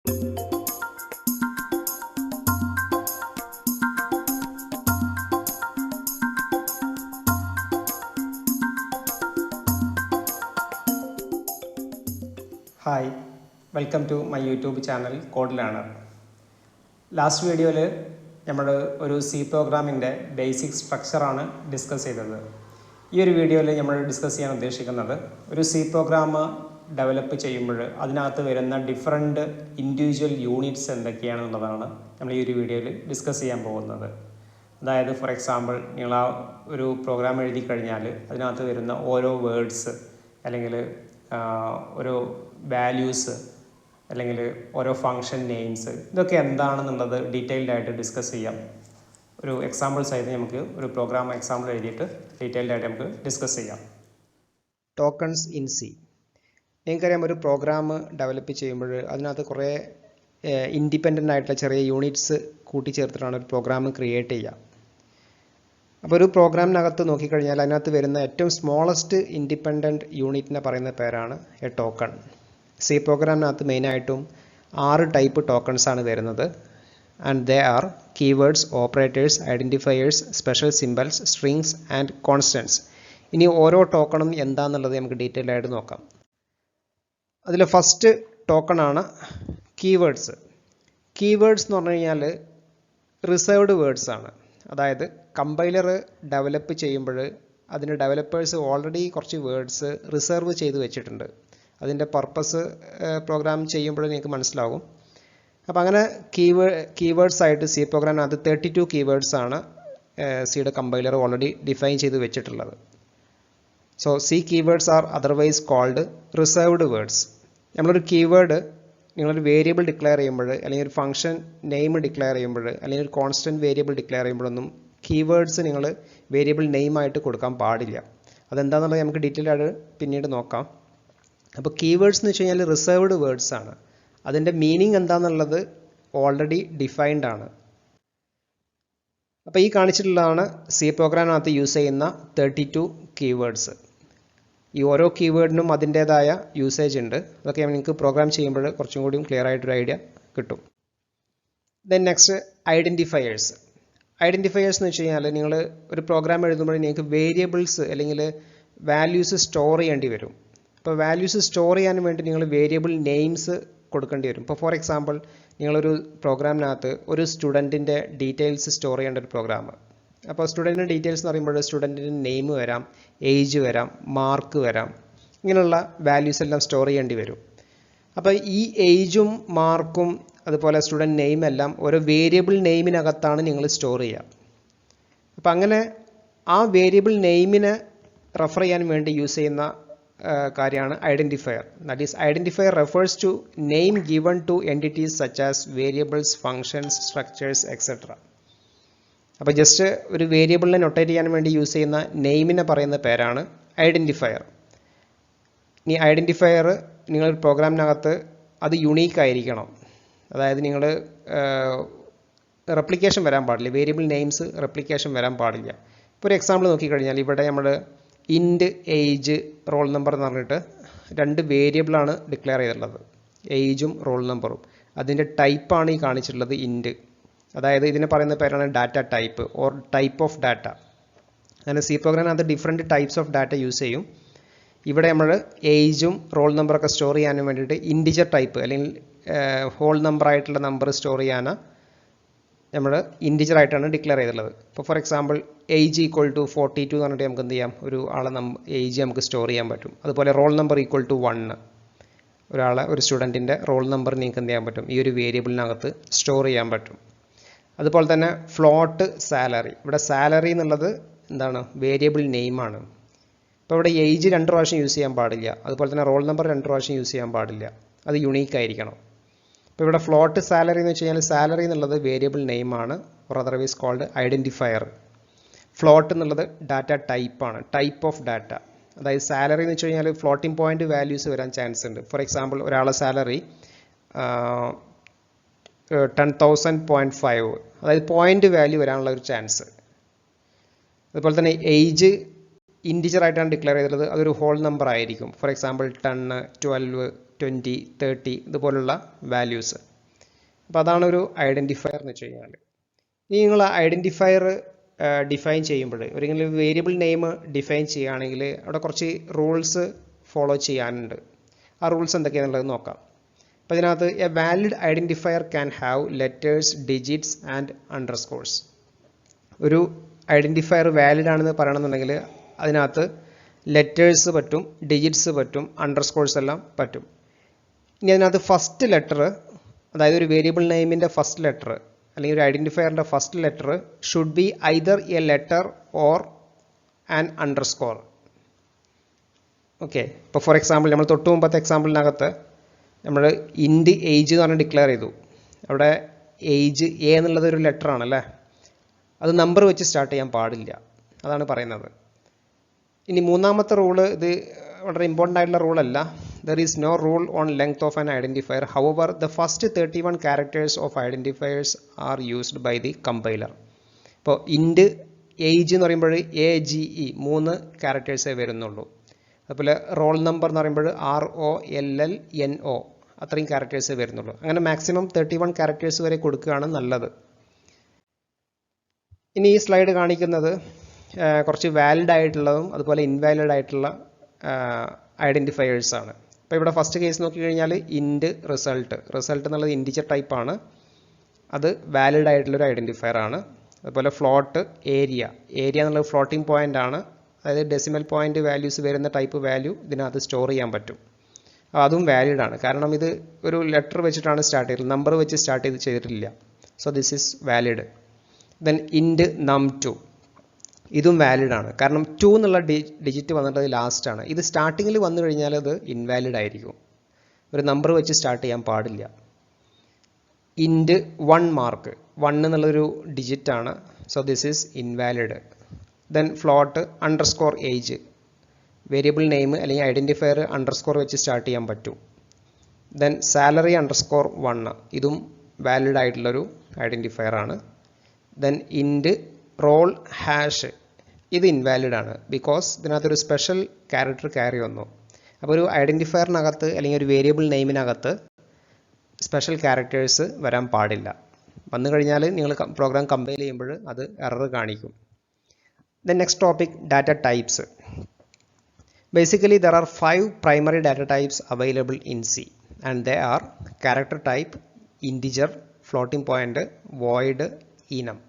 Hi, welcome to my YouTube channel Code Learner. Last video നമ്മൾ ഒരു C പ്രോഗ്രാമിൻ്റെ basic സ്ട്രക്ചറാണ് discuss ചെയ്തത്. ഈ ഒരു വീഡിയോയിൽ നമ്മൾ ഡിസ്കസ് ചെയ്യാൻ ഉദ്ദേശിക്കുന്നത് ഒരു C പ്രോഗ്രാം ഡെവലപ്പ് ചെയ്യുമ്പോൾ അതിനകത്ത് വരുന്ന ഡിഫറെൻറ്റ് ഇൻഡിവിജ്വൽ യൂണിറ്റ്സ് എന്തൊക്കെയാണെന്നുള്ളതാണ് നമ്മൾ ഈ ഒരു വീഡിയോയിൽ ഡിസ്കസ് ചെയ്യാൻ പോകുന്നത്. അതായത് ഫോർ എക്സാമ്പിൾ നിങ്ങൾ ആ ഒരു പ്രോഗ്രാം എഴുതി കഴിഞ്ഞാൽ അതിനകത്ത് വരുന്ന ഓരോ വേർഡ്സ് അല്ലെങ്കിൽ ഓരോ വാല്യൂസ് അല്ലെങ്കിൽ ഓരോ ഫങ്ഷൻ നെയിംസ് ഇതൊക്കെ എന്താണെന്നുള്ളത് ഡീറ്റെയിൽഡ് ആയിട്ട് ഡിസ്കസ് ചെയ്യാം. ഒരു എക്സാമ്പിൾ സഹിതം നമുക്ക് ഒരു പ്രോഗ്രാം എക്സാമ്പിൾ എഴുതിയിട്ട് ഡീറ്റെയിൽഡ് ആയിട്ട് നമുക്ക് ഡിസ്കസ് ചെയ്യാം. Tokens in C. നിങ്ങൾക്കറിയാം, ഒരു പ്രോഗ്രാം ഡെവലപ്പ് ചെയ്യുമ്പോൾ അതിനകത്ത് കുറേ ഇൻഡിപെൻഡൻ്റ് ആയിട്ടുള്ള ചെറിയ യൂണിറ്റ്സ് കൂട്ടിച്ചേർത്തിട്ടാണ് ഒരു പ്രോഗ്രാം ക്രിയേറ്റ് ചെയ്യുക. അപ്പോൾ ഒരു പ്രോഗ്രാമിനകത്ത് നോക്കിക്കഴിഞ്ഞാൽ അതിനകത്ത് വരുന്ന ഏറ്റവും സ്മോളസ്റ്റ് ഇൻഡിപെൻഡൻറ്റ് യൂണിറ്റിനെ പറയുന്ന പേരാണ് എ ടോക്കൺ. സി പ്രോഗ്രാമിനകത്ത് മെയിനായിട്ടും 6 ടൈപ്പ് ടോക്കൺസാണ് വരുന്നത്. And they are keywords, operators, identifiers, special symbols, strings and constants. ഇനി ഓരോ ടോക്കണും എന്താണെന്നുള്ളത് നമുക്ക് ഡീറ്റെയിൽ ആയിട്ട് നോക്കാം. അതിൽ ഫസ്റ്റ് ടോക്കണാണ് കീവേഡ്സ്. കീവേഡ്സ് എന്ന് പറഞ്ഞു കഴിഞ്ഞാൽ റിസർവ്ഡ് വേർഡ്സ് ആണ്. അതായത് കമ്പൈലർ ഡെവലപ്പ് ചെയ്യുമ്പോൾ അതിന് ഡെവലപ്പേഴ്സ് ഓൾറെഡി കുറച്ച് വേർഡ്സ് റിസർവ് ചെയ്ത് വെച്ചിട്ടുണ്ട്. അതിൻ്റെ പർപ്പസ് പ്രോഗ്രാം ചെയ്യുമ്പോൾ നിങ്ങൾക്ക് മനസ്സിലാവും. അപ്പോൾ അങ്ങനെ കീവേഡ്സ് ആയിട്ട് സി പ്രോഗ്രാമിനകത്ത് 32 കീവേഡ്സ് ആണ് സിയുടെ കമ്പൈലർ ഓൾറെഡി ഡിഫൈൻ ചെയ്ത് വെച്ചിട്ടുള്ളത്. So C keywords are otherwise called reserved words. നമ്മളൊരു കീവേഡ് നിങ്ങളൊരു വേരിയബിൾ ഡിക്ലെയർ ചെയ്യുമ്പോൾ അല്ലെങ്കിൽ ഒരു ഫംഗ്ഷൻ നെയിം ഡിക്ലെയർ ചെയ്യുമ്പോൾ അല്ലെങ്കിൽ ഒരു കോൺസ്റ്റൻറ്റ് വേരിയബിൾ ഡിക്ലെയർ ചെയ്യുമ്പോഴൊന്നും കീവേഡ്സ് നിങ്ങൾ വേരിയബിൾ നെയിമായിട്ട് കൊടുക്കാൻ പാടില്ല. അതെന്താണെന്നുള്ളത് നമുക്ക് ഡീറ്റെയിൽ ആയിട്ട് പിന്നീട് നോക്കാം. അപ്പോൾ കീവേഡ്സ് എന്ന് വെച്ച് കഴിഞ്ഞാൽ റിസർവ്ഡ് വേർഡ്സ് ആണ്. അതിൻ്റെ മീനിങ് എന്താണെന്നുള്ളത് ഓൾറെഡി ഡിഫൈൻഡ് ആണ്. അപ്പോൾ ഈ കാണിച്ചിട്ടുള്ളതാണ് സി പ്രോഗ്രാമിനകത്ത് യൂസ് ചെയ്യുന്ന 32 കീവേഡ്സ്. ഈ ഓരോ കീവേഡിനും അതിൻ്റേതായ യൂസേജ് ഉണ്ട്. അതൊക്കെ നിങ്ങൾക്ക് പ്രോഗ്രാം ചെയ്യുമ്പോൾ കുറച്ചും കൂടി ക്ലിയർ ആയിട്ടൊരു ഐഡിയ കിട്ടും. Then next identifiers. ഐഡൻറ്റിഫയേഴ്സ് എന്ന് വെച്ച് കഴിഞ്ഞാൽ നിങ്ങൾ ഒരു പ്രോഗ്രാം എഴുതുമ്പോൾ നിങ്ങൾക്ക് വേരിയബിൾസ് അല്ലെങ്കിൽ വാല്യൂസ് സ്റ്റോർ ചെയ്യേണ്ടി വരും. അപ്പോൾ വാല്യൂസ് സ്റ്റോർ ചെയ്യാൻ വേണ്ടി നിങ്ങൾ വേരിയബിൾ നെയിംസ് കൊടുക്കേണ്ടി വരും. ഇപ്പോൾ ഫോർ എക്സാമ്പിൾ നിങ്ങളൊരു പ്രോഗ്രാമിനകത്ത് ഒരു സ്റ്റുഡൻറ്റിൻ്റെ ഡീറ്റെയിൽസ് സ്റ്റോർ ചെയ്യേണ്ട ഒരു പ്രോഗ്രാം. അപ്പോൾ സ്റ്റുഡൻറ്റിൻ്റെ ഡീറ്റെയിൽസ് എന്ന് പറയുമ്പോൾ സ്റ്റുഡൻറ്റിൻ്റെ നെയിം വരാം, ഏജ് വരാം, മാർക്ക് വരാം, ഇങ്ങനെയുള്ള വാല്യൂസ് എല്ലാം സ്റ്റോർ ചെയ്യേണ്ടി വരും. അപ്പോൾ ഈ ഏജും മാർക്കും അതുപോലെ സ്റ്റുഡൻറ്റ് നെയിം എല്ലാം ഓരോ വേരിയബിൾ നെയിമിനകത്താണ് നിങ്ങൾ സ്റ്റോർ ചെയ്യുക. അപ്പോൾ അങ്ങനെ ആ വേരിയബിൾ നെയിമിനെ റെഫർ ചെയ്യാൻ വേണ്ടി യൂസ് ചെയ്യുന്ന കാര്യമാണ് identifier. That is identifier refers to name given to entities such as variables, functions, structures etcetera. അപ്പോൾ ജസ്റ്റ് ഒരു വേരിയബിളിനെ നൊട്ടേറ്റ് ചെയ്യാൻ വേണ്ടി യൂസ് ചെയ്യുന്ന നെയിമിനെ പറയുന്ന പേരാണ് ഐഡൻറ്റിഫയർ. ഇനി ഐഡൻറ്റിഫയർ നിങ്ങൾ പ്രോഗ്രാമിനകത്ത് അത് യുണീക്ക് ആയിരിക്കണം. അതായത് നിങ്ങൾ റെപ്ലിക്കേഷൻ വരാൻ പാടില്ല. വേരിയബിൾ നെയിംസ് റെപ്ലിക്കേഷൻ വരാൻ പാടില്ല. ഇപ്പോൾ ഒരു എക്സാമ്പിൾ നോക്കിക്കഴിഞ്ഞാൽ ഇവിടെ നമ്മൾ ഇൻറ്റ് ഏജ് റോൾ നമ്പർ എന്ന് പറഞ്ഞിട്ട് 2 വേരിയബിളാണ് ഡിക്ലെയർ ചെയ്തിട്ടുള്ളത്, ഏജും റോൾ നമ്പറും. അതിൻ്റെ ടൈപ്പാണ് ഈ കാണിച്ചിട്ടുള്ളത് ഇൻറ്റ്. അതായത് ഇതിനെ പറയുന്ന പേരാണ് data type or type of data. അങ്ങനെ സി പ്രോഗ്രാമിനകത്ത് different types of data use ചെയ്യും. ഇവിടെ നമ്മൾ ഏജും റോൾ നമ്പറൊക്കെ സ്റ്റോർ ചെയ്യാനും വേണ്ടിയിട്ട് ഇൻറ്റിജർ ടൈപ്പ് അല്ലെങ്കിൽ ഹോൾ നമ്പറായിട്ടുള്ള നമ്പർ സ്റ്റോർ ചെയ്യാൻ നമ്മൾ ഇൻറ്റിജർ ആയിട്ടാണ് ഡിക്ലെയർ ചെയ്തിട്ടുള്ളത്. ഇപ്പോൾ for example age equal to 42 എന്ന് പറഞ്ഞിട്ട് നമുക്ക് എന്ത് ചെയ്യാം, ഒരു ആളെ ഏജ് നമുക്ക് സ്റ്റോർ ചെയ്യാൻ പറ്റും. അതുപോലെ റോൾ നമ്പർ ഈക്വൽ ടു 1, ഒരു സ്റ്റുഡൻറ്റിൻ്റെ റോൾ നമ്പർ നിങ്ങൾക്ക് എന്ത് ചെയ്യാൻ പറ്റും, ഈ ഒരു വേരിയബിളിനകത്ത് സ്റ്റോർ ചെയ്യാൻ പറ്റും. അതുപോലെ തന്നെ ഫ്ലോട്ട് സാലറി. ഇവിടെ സാലറി എന്നുള്ളത് എന്താണ്, വേരിയബിൾ നെയിമാണ്. ഇപ്പോൾ ഇവിടെ ഏജ് 2 പ്രാവശ്യം യൂസ് ചെയ്യാൻ പാടില്ല. അതുപോലെ തന്നെ റോൾ നമ്പർ 2 പ്രാവശ്യം യൂസ് ചെയ്യാൻ പാടില്ല. അത് യുണീക്ക് ആയിരിക്കണം. ഇപ്പോൾ ഇവിടെ ഫ്ലോട്ട് സാലറി എന്ന് വെച്ച് കഴിഞ്ഞാൽ സാലറി എന്നുള്ളത് വേരിയബിൾ നെയിമാണ്, or otherwise called identifier. Float എന്നുള്ളത് ഡാറ്റ ടൈപ്പാണ്, ടൈപ്പ് ഓഫ് ഡാറ്റ. അതായത് സാലറി എന്ന് വെച്ച് കഴിഞ്ഞാൽ ഫ്ലോട്ടിംഗ് പോയിന്റ് വാല്യൂസ് വരാൻ ചാൻസ് ഉണ്ട്. ഫോർ എക്സാമ്പിൾ ഒരാളെ സാലറി 10,000.5, അതായത് പോയിന്റ് വാല്യൂ വരാനുള്ള ഒരു ചാൻസ്. അതുപോലെ തന്നെ ഏജ് ഇൻറ്റിജർ ആയിട്ടാണ് ഡിക്ലെയർ ചെയ്തിട്ടുള്ളത്, അതൊരു ഹോൾ നമ്പർ ആയിരിക്കും. ഫോർ എക്സാമ്പിൾ 10, 12, 20, 30 ഇതുപോലുള്ള വാല്യൂസ്. അപ്പോൾ അതാണ് ഒരു ഐഡൻറ്റിഫയർ എന്ന് വെച്ച് കഴിഞ്ഞാൽ. ഇനി നിങ്ങൾ ഐഡൻറ്റിഫയർ ഡിഫൈൻ ചെയ്യുമ്പോൾ ഒരു വേരിയബിൾ നെയിം ഡിഫൈൻ ചെയ്യുകയാണെങ്കിൽ അവിടെ കുറച്ച് റൂൾസ് ഫോളോ ചെയ്യാനുണ്ട്. ആ റൂൾസ് എന്തൊക്കെയാണെന്നുള്ളത് നോക്കാം. അപ്പോൾ ഇതിനകത്ത് a valid identifier can have letters, digits and underscores. ഒരു ഐഡൻറ്റിഫയർ വാലിഡ് ആണെന്ന് പറയണമെന്നുണ്ടെങ്കിൽ അതിനകത്ത് ലെറ്റേഴ്സ് പറ്റും, ഡിജിറ്റ്സ് പറ്റും, അണ്ടർസ്കോർസ് എല്ലാം പറ്റും. ഇനി അതിനകത്ത് ഫസ്റ്റ് ലെറ്റർ, അതായത് ഒരു വേരിയബിൾ നെയിമിൻ്റെ ഫസ്റ്റ് ലെറ്റർ അല്ലെങ്കിൽ ഒരു ഐഡൻറ്റിഫയറിൻ്റെ first letter should be either a letter or an underscore. Okay. ഇപ്പോൾ ഫോർ എക്സാമ്പിൾ നമ്മൾ തൊട്ട് മുമ്പത്തെ എക്സാമ്പിളിനകത്ത് നമ്മൾ ഇൻഡ് ഏജ് എന്ന് പറഞ്ഞ് ഡിക്ലെയർ ചെയ്തു. അവിടെ ഏജ് എ എന്നുള്ളത് ഒരു ലെറ്റർ ആണല്ലേ, അത് നമ്പർ വെച്ച് സ്റ്റാർട്ട് ചെയ്യാൻ പാടില്ല, അതാണ് പറയുന്നത്. ഇനി മൂന്നാമത്തെ റൂള്, ഇത് വളരെ ഇമ്പോർട്ടൻ്റ് ആയിട്ടുള്ള റൂളല്ല. There is no rule on length of an identifier. However the first 31 characters of identifiers are used by the compiler. ഇപ്പോൾ ഇൻഡ് ഏജ് എന്ന് പറയുമ്പോൾ AGE 3 ക്യാരക്ടേഴ്സേ വരുന്നുള്ളൂ. അതുപോലെ റോൾ നമ്പർ എന്ന് പറയുമ്പോൾ ROLLNO അത്രയും ക്യാരക്ടേഴ്സേ വരുന്നുള്ളൂ. അങ്ങനെ മാക്സിമം 31 ക്യാരക്ടേഴ്സ് വരെ കൊടുക്കുകയാണ് നല്ലത്. ഇനി ഈ സ്ലൈഡ് കാണിക്കുന്നത് കുറച്ച് വാലിഡ് ആയിട്ടുള്ളതും അതുപോലെ ഇൻവാലിഡ് ആയിട്ടുള്ള ഐഡൻറ്റിഫയേഴ്സാണ്. അപ്പോൾ ഇവിടെ ഫസ്റ്റ് കേസ് നോക്കിക്കഴിഞ്ഞാൽ ഇൻഡ് റിസൾട്ട് എന്നുള്ളത് ഇൻറ്റിജർ ടൈപ്പാണ്, അത് വാലിഡ് ആയിട്ടുള്ളൊരു ഐഡൻറ്റിഫയർ ആണ്. അതുപോലെ ഫ്ലോട്ട് ഏരിയ എന്നുള്ളത് ഫ്ലോട്ടിംഗ് പോയിൻ്റ് ആണ്, അതായത് ഡെസിമൽ പോയിൻ്റ് വാല്യൂസ് വരുന്ന ടൈപ്പ് വാല്യൂ ഇതിനകത്ത് സ്റ്റോർ ചെയ്യാൻ പറ്റും, അതും വാലിഡ് ആണ്. കാരണം ഇത് ഒരു ലെറ്റർ വെച്ചിട്ടാണ് സ്റ്റാർട്ട് ചെയ്തത്, നമ്പർ വെച്ച് സ്റ്റാർട്ട് ചെയ്തിട്ടില്ല. So this is valid. Then ഇൻഡ് num2 ഇതും വാലിഡ് ആണ്. കാരണം 2 എന്നുള്ള ഡിജിറ്റ് വന്നിട്ട് ലാസ്റ്റാണ്. ഇത് സ്റ്റാർട്ടിങ്ങിൽ വന്നു കഴിഞ്ഞാൽ അത് ഇൻവാലിഡ് ആയിരിക്കും, ഒരു നമ്പർ വെച്ച് സ്റ്റാർട്ട് ചെയ്യാൻ പാടില്ല. ഇൻഡ് 1 മാർക്ക് 1 എന്നുള്ളൊരു ഡിജിറ്റാണ്. So this is invalid. Then float underscore age, variable name അല്ലെങ്കിൽ ഐഡൻറ്റിഫയർ അണ്ടർസ്കോർ വെച്ച് സ്റ്റാർട്ട് ചെയ്യാൻ പറ്റും. ദെൻ സാലറി അണ്ടർസ്കോർ 1 ഇതും വാലിഡ് ആയിട്ടുള്ളൊരു ഐഡൻറ്റിഫയർ ആണ്. ദെൻ ഇൻഡ് റോൾ ഹാഷ് ഇത് ഇൻവാലിഡ് ആണ്, ബിക്കോസ് ഇതിനകത്തൊരു സ്പെഷ്യൽ ക്യാരക്ടർ ക്യാരി വന്നു. അപ്പോൾ ഒരു ഐഡൻറ്റിഫയറിനകത്ത് അല്ലെങ്കിൽ ഒരു വേരിയബിൾ നെയിമിനകത്ത് സ്പെഷ്യൽ ക്യാരക്ടേഴ്സ് വരാൻ പാടില്ല. വന്നു കഴിഞ്ഞാൽ നിങ്ങൾ പ്രോഗ്രാം കമ്പൈൽ ചെയ്യുമ്പോൾ അത് എറർ കാണിക്കും. Then next topic, data types. Basically, there are 5 primary data types available in C, and they are character type, integer, floating point, void, enum.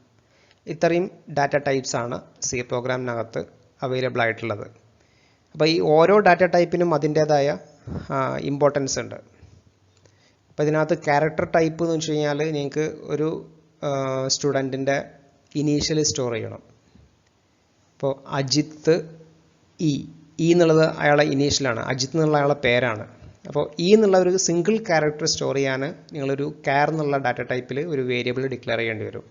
ഇത്രയും ഡാറ്റ ടൈപ്സ് ആണ് സി പ്രോഗ്രാമിനകത്ത് അവൈലബിൾ ആയിട്ടുള്ളത്. അപ്പോൾ ഈ ഓരോ data ടൈപ്പിനും അതിൻ്റേതായ ഇമ്പോർട്ടൻസ് ഉണ്ട്. അപ്പോൾ ഇതിനകത്ത് ക്യാരക്ടർ ടൈപ്പ് എന്ന് വെച്ച് കഴിഞ്ഞാൽ നിങ്ങൾക്ക് ഒരു സ്റ്റുഡൻറ്റിൻ്റെ ഇനീഷ്യൽ സ്റ്റോർ ചെയ്യണം. ഇപ്പോൾ അജിത്ത് ഇ എന്നുള്ളത് അയാളെ ഇനീഷ്യലാണ്, അജിത്ത് എന്നുള്ള അയാളെ പേരാണ്. അപ്പോൾ എന്നുള്ള ഒരു സിംഗിൾ ക്യാരക്ടർ സ്റ്റോർ ചെയ്യാൻ നിങ്ങളൊരു ക്യാർ എന്നുള്ള ഡാറ്റ ടൈപ്പിൽ ഒരു വേരിയബിൾ ഡിക്ലെയർ ചെയ്യേണ്ടി വരും.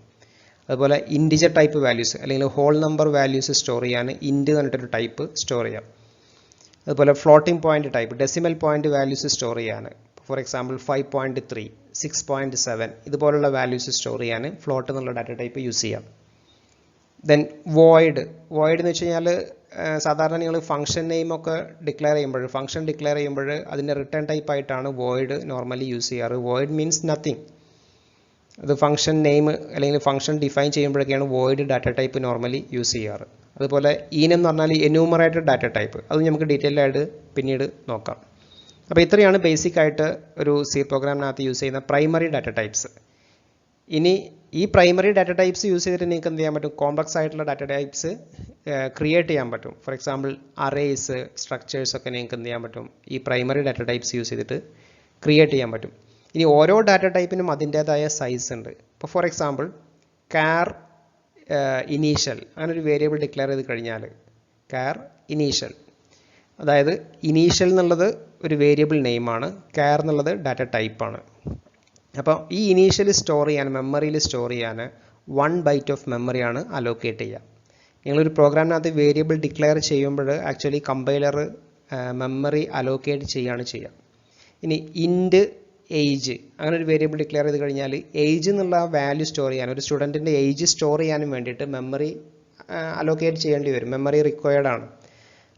അതുപോലെ ഇൻറ്റിജർ ടൈപ്പ് വാല്യൂസ് അല്ലെങ്കിൽ ഹോൾ നമ്പർ വാല്യൂസ് സ്റ്റോർ ചെയ്യാൻ ഇൻറ്റ് എന്ന് പറഞ്ഞിട്ടൊരു ടൈപ്പ് സ്റ്റോർ ചെയ്യാം. അതുപോലെ floating point type, decimal point values store ചെയ്യാൻ, ഫോർ എക്സാമ്പിൾ 5.3, 6.7 ഇതുപോലുള്ള വാല്യൂസ് സ്റ്റോർ ചെയ്യാൻ ഫ്ലോട്ട് എന്നുള്ള ഡാറ്റ ടൈപ്പ് യൂസ് ചെയ്യാം. ദെൻ വോയിഡ് എന്ന് വെച്ച് കഴിഞ്ഞാൽ സാധാരണ നിങ്ങൾ ഫംഗ്ഷൻ നെയിമൊക്കെ ഡിക്ലെയർ ചെയ്യുമ്പോൾ അതിൻ്റെ റിട്ടേൺ ടൈപ്പ് ആയിട്ടാണ് വോയിഡ് നോർമലി യൂസ് ചെയ്യാറ്. Void means nothing. അത് ഫംഗ്ഷൻ നെയിം അല്ലെങ്കിൽ ഫംഗ്ഷൻ ഡിഫൈൻ ചെയ്യുമ്പോഴൊക്കെയാണ് void data type normally use ചെയ്യാറ്. അതുപോലെ എന്ന് പറഞ്ഞാൽ എന്യൂമറേറ്റഡ് ഡാറ്റ ടൈപ്പ്, അത് നമുക്ക് ഡീറ്റെയിൽ ആയിട്ട് പിന്നീട് നോക്കാം. അപ്പോൾ ഇത്രയാണ് ബേസിക് ആയിട്ട് ഒരു സി പ്രോഗ്രാമിനകത്ത് യൂസ് ചെയ്യുന്ന പ്രൈമറി ഡാറ്റ ടൈപ്സ്. ഇനി ഈ പ്രൈമറി ഡാറ്റ ടൈപ്സ് യൂസ് ചെയ്തിട്ട് നിങ്ങൾക്ക് എന്ത് ചെയ്യാൻ പറ്റും, കോംപ്ലക്സ് ആയിട്ടുള്ള ഡാറ്റ ടൈപ്സ് ക്രിയേറ്റ് ചെയ്യാൻ പറ്റും. ഫോർ എക്സാമ്പിൾ അറേസ്, സ്ട്രക്ചേഴ്സ് ഒക്കെ നിങ്ങൾക്ക് എന്ത് ചെയ്യാൻ പറ്റും, ഈ പ്രൈമറി ഡാറ്റ ടൈപ്സ് യൂസ് ചെയ്തിട്ട് ക്രിയേറ്റ് ചെയ്യാൻ പറ്റും. ഇനി ഓരോ ഡാറ്റ ടൈപ്പിനും അതിൻ്റേതായ സൈസ് ഉണ്ട്. ഇപ്പോൾ ഫോർ എക്സാമ്പിൾ കാർ ഇനീഷ്യൽ അങ്ങനെ ഒരു വേരിയബിൾ ഡിക്ലെയർ ചെയ്ത് കഴിഞ്ഞാൽ കാർ ഇനീഷ്യൽ, അതായത് ഇനീഷ്യൽ എന്നുള്ളത് ഒരു വേരിയബിൾ നെയിമാണ്, കാർ എന്നുള്ളത് ഡാറ്റ ടൈപ്പാണ്. അപ്പോൾ ഈ ഇനീഷ്യൽ സ്റ്റോർ ചെയ്യാൻ, മെമ്മറിയിൽ സ്റ്റോർ ചെയ്യാൻ 1 ബൈറ്റ് ഓഫ് മെമ്മറിയാണ് അലോക്കേറ്റ് ചെയ്യുക. നിങ്ങളൊരു പ്രോഗ്രാമിനകത്ത് വേരിയബിൾ ഡിക്ലെയർ ചെയ്യുമ്പോൾ ആക്ച്വലി കമ്പൈലർ മെമ്മറി അലോക്കേറ്റ് ചെയ്യുകയാണ് ചെയ്യുക. ഇനി ഇൻഡ് ഏജ് അങ്ങനെ ഒരു വേരിയബിൾ ഡിക്ലെയർ ചെയ്ത് കഴിഞ്ഞാൽ ഏജ് എന്നുള്ള വാല്യൂ സ്റ്റോർ ചെയ്യാൻ, ഒരു സ്റ്റുഡൻറ്റിൻ്റെ ഏജ് സ്റ്റോർ ചെയ്യാനും വേണ്ടിയിട്ട് മെമ്മറി അലോക്കേറ്റ് ചെയ്യേണ്ടി വരും, മെമ്മറി റിക്വയർഡ് ആണ്.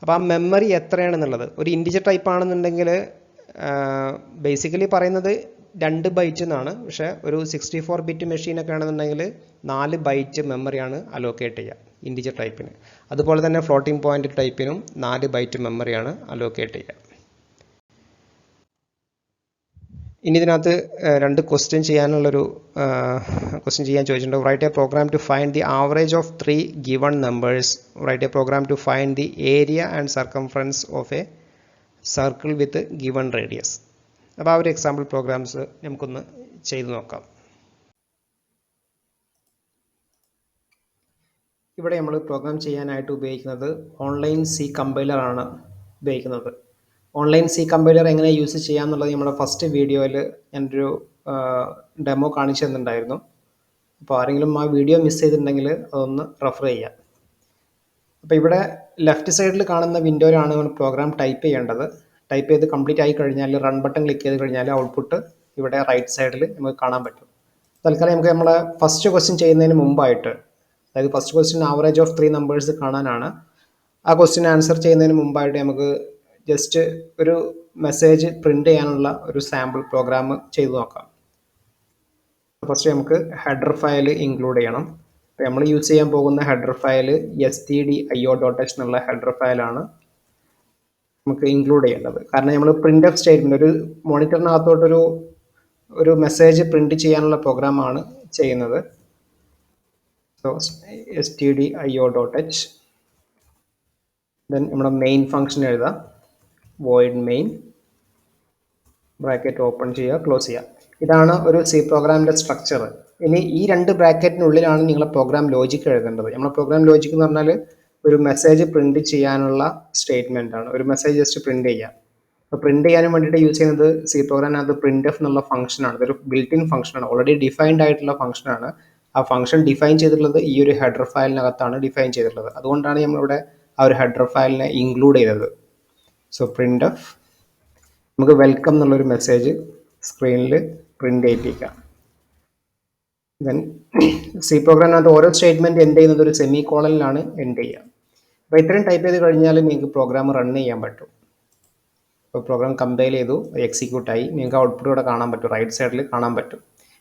അപ്പോൾ ആ മെമ്മറി എത്രയാണെന്നുള്ളത് ഒരു ഇൻറ്റിജർ ടൈപ്പ് ആണെന്നുണ്ടെങ്കിൽ ബേസിക്കലി പറയുന്നത് 2 ബൈറ്റ് എന്നാണ്. പക്ഷേ ഒരു 64 ബിറ്റ് മെഷീനൊക്കെ ആണെന്നുണ്ടെങ്കിൽ 4 ബൈറ്റ് മെമ്മറിയാണ് അലോക്കേറ്റ് ചെയ്യുക ഇൻറ്റിജർ ടൈപ്പിന്. അതുപോലെ തന്നെ ഫ്ലോട്ടിംഗ് പോയിന്റ് ടൈപ്പിനും 4 ബൈറ്റ് മെമ്മറിയാണ് അലോക്കേറ്റ് ചെയ്യുക. ഇനി ഇതിനകത്ത് 2 ക്വസ്റ്റ്യൻ ചെയ്യാനുള്ളൊരു ക്വസ്റ്റ്യൻ ചെയ്യാൻ ചോദിച്ചിട്ടുണ്ട്. Write a program to find the average of 3 given numbers. Write a program to find the area and circumference of a circle with given radius. അപ്പോൾ ആ ഒരു എക്സാമ്പിൾ പ്രോഗ്രാംസ് നമുക്കൊന്ന് ചെയ്തു നോക്കാം. ഇവിടെ നമ്മൾ പ്രോഗ്രാം ചെയ്യാനായിട്ട് ഉപയോഗിക്കുന്നത് ഓൺലൈൻ സി കമ്പൈലറാണ് ഉപയോഗിക്കുന്നത്. ഓൺലൈൻ സി കമ്പൈലർ എങ്ങനെ യൂസ് ചെയ്യാമെന്നുള്ളത് നമ്മുടെ ഫസ്റ്റ് വീഡിയോയിൽ ഞാനൊരു ഡെമോ കാണിച്ചു തന്നിട്ടുണ്ടായിരുന്നു. അപ്പോൾ ആരെങ്കിലും ആ വീഡിയോ മിസ് ചെയ്തിട്ടുണ്ടെങ്കിൽ അതൊന്ന് റെഫർ ചെയ്യാം. അപ്പോൾ ഇവിടെ ലെഫ്റ്റ് സൈഡിൽ കാണുന്ന വിൻഡോയിലാണ് നമ്മൾ പ്രോഗ്രാം ടൈപ്പ് ചെയ്യേണ്ടത്. ടൈപ്പ് ചെയ്ത് കംപ്ലീറ്റ് ആയി കഴിഞ്ഞാൽ റൺ ബട്ടൺ ക്ലിക്ക് ചെയ്ത് കഴിഞ്ഞാൽ ഔട്ട്പുട്ട് ഇവിടെ റൈറ്റ് സൈഡിൽ നമുക്ക് കാണാൻ പറ്റും. തൽക്കാലം നമുക്ക് നമ്മളെ ഫസ്റ്റ് ക്വസ്റ്റ്യൻ ചെയ്യുന്നതിന് മുമ്പായിട്ട്, അതായത് first question average of 3 numbers കാണാനാണ്. ആ ക്വസ്റ്റ്യൻ ആൻസർ ചെയ്യുന്നതിന് മുമ്പായിട്ട് നമുക്ക് ജസ്റ്റ് ഒരു മെസ്സേജ് പ്രിൻ്റ് ചെയ്യാനുള്ള ഒരു സാമ്പിൾ പ്രോഗ്രാം ചെയ്തു നോക്കാം. ഫസ്റ്റ് നമുക്ക് ഹെഡർ ഫയൽ ഇൻക്ലൂഡ് ചെയ്യണം. അപ്പോൾ നമ്മൾ യൂസ് ചെയ്യാൻ പോകുന്ന ഹെഡർ ഫയൽ stdio.h എന്നുള്ള ഹെഡർ ഫയലാണ് നമുക്ക് ഇൻക്ലൂഡ് ചെയ്യേണ്ടത്. കാരണം നമ്മൾ പ്രിൻ്റ് ഓഫ് സ്റ്റേറ്റ്മെൻറ്റ്, ഒരു മോണിറ്ററിനകത്തോട്ടൊരു മെസ്സേജ് പ്രിൻ്റ് ചെയ്യാനുള്ള പ്രോഗ്രാമാണ് ചെയ്യുന്നത്. സോ stdio.h, ദെൻ നമ്മുടെ മെയിൻ ഫംഗ്ഷൻ എഴുതാം. void main ബ്രാക്കറ്റ് ഓപ്പൺ ചെയ്യുക, ക്ലോസ് ചെയ്യുക. ഇതാണ് ഒരു സി പ്രോഗ്രാമിൻ്റെ സ്ട്രക്ചർ. ഇനി ഈ 2 ബ്രാക്കറ്റിനുള്ളിലാണ് നിങ്ങളെ പ്രോഗ്രാം ലോജിക്ക് എഴുതേണ്ടത്. നമ്മളെ പ്രോഗ്രാം ലോജിക്ക് എന്ന് പറഞ്ഞാൽ ഒരു മെസ്സേജ് പ്രിൻ്റ് ചെയ്യാനുള്ള സ്റ്റേറ്റ്മെൻ്റ് ആണ്. ഒരു മെസ്സേജ് ജസ്റ്റ് പ്രിൻ്റ് ചെയ്യാം. അപ്പോൾ പ്രിൻ്റ് ചെയ്യാനും വേണ്ടിയിട്ട് യൂസ് ചെയ്യുന്നത് സി പ്രോഗ്രാമിനകത്ത് പ്രിൻ്റ് എഫ് എന്നുള്ള ഫംഗ്ഷനാണ്. ഇതൊരു ബിൽറ്റ് ഇൻ ഫംഗ്ഷനാണ്, ഓൾറെഡി ഡിഫൈൻഡ് ആയിട്ടുള്ള ഫംഗ്ഷനാണ്. ആ ഫംഗ്ഷൻ ഡിഫൈൻ ചെയ്തിട്ടുള്ളത് ഈ ഒരു ഹെഡർ ഫയലിനകത്താണ് ഡിഫൈൻ ചെയ്തിട്ടുള്ളത്. അതുകൊണ്ടാണ് നമ്മളിവിടെ ആ ഒരു ഹെഡർ ഫയലിനെ ഇൻക്ലൂഡ് ചെയ്തത്. സോ പ്രിൻ്റ് എഫ്, നമുക്ക് വെൽക്കം എന്നുള്ളൊരു മെസ്സേജ് സ്ക്രീനിൽ പ്രിൻ്റ് ചെയ്യിപ്പിക്കാം. ദെൻ സി പ്രോഗ്രാമിനകത്ത് ഓരോ സ്റ്റേറ്റ്മെൻറ്റ് എൻഡ് ചെയ്യുന്നത് ഒരു സെമി കോളനിലാണ് എൻഡ് ചെയ്യുക. അപ്പോൾ ഇത്രയും ടൈപ്പ് ചെയ്ത് കഴിഞ്ഞാൽ നിങ്ങൾക്ക് പ്രോഗ്രാം റൺ ചെയ്യാൻ പറ്റും. അപ്പോൾ പ്രോഗ്രാം കമ്പൈൽ ചെയ്തു, എക്സിക്യൂട്ടായി, നിങ്ങൾക്ക് ഔട്ട്പുട്ട് ഇവിടെ കാണാൻ പറ്റും, റൈറ്റ് സൈഡിൽ കാണാൻ പറ്റും.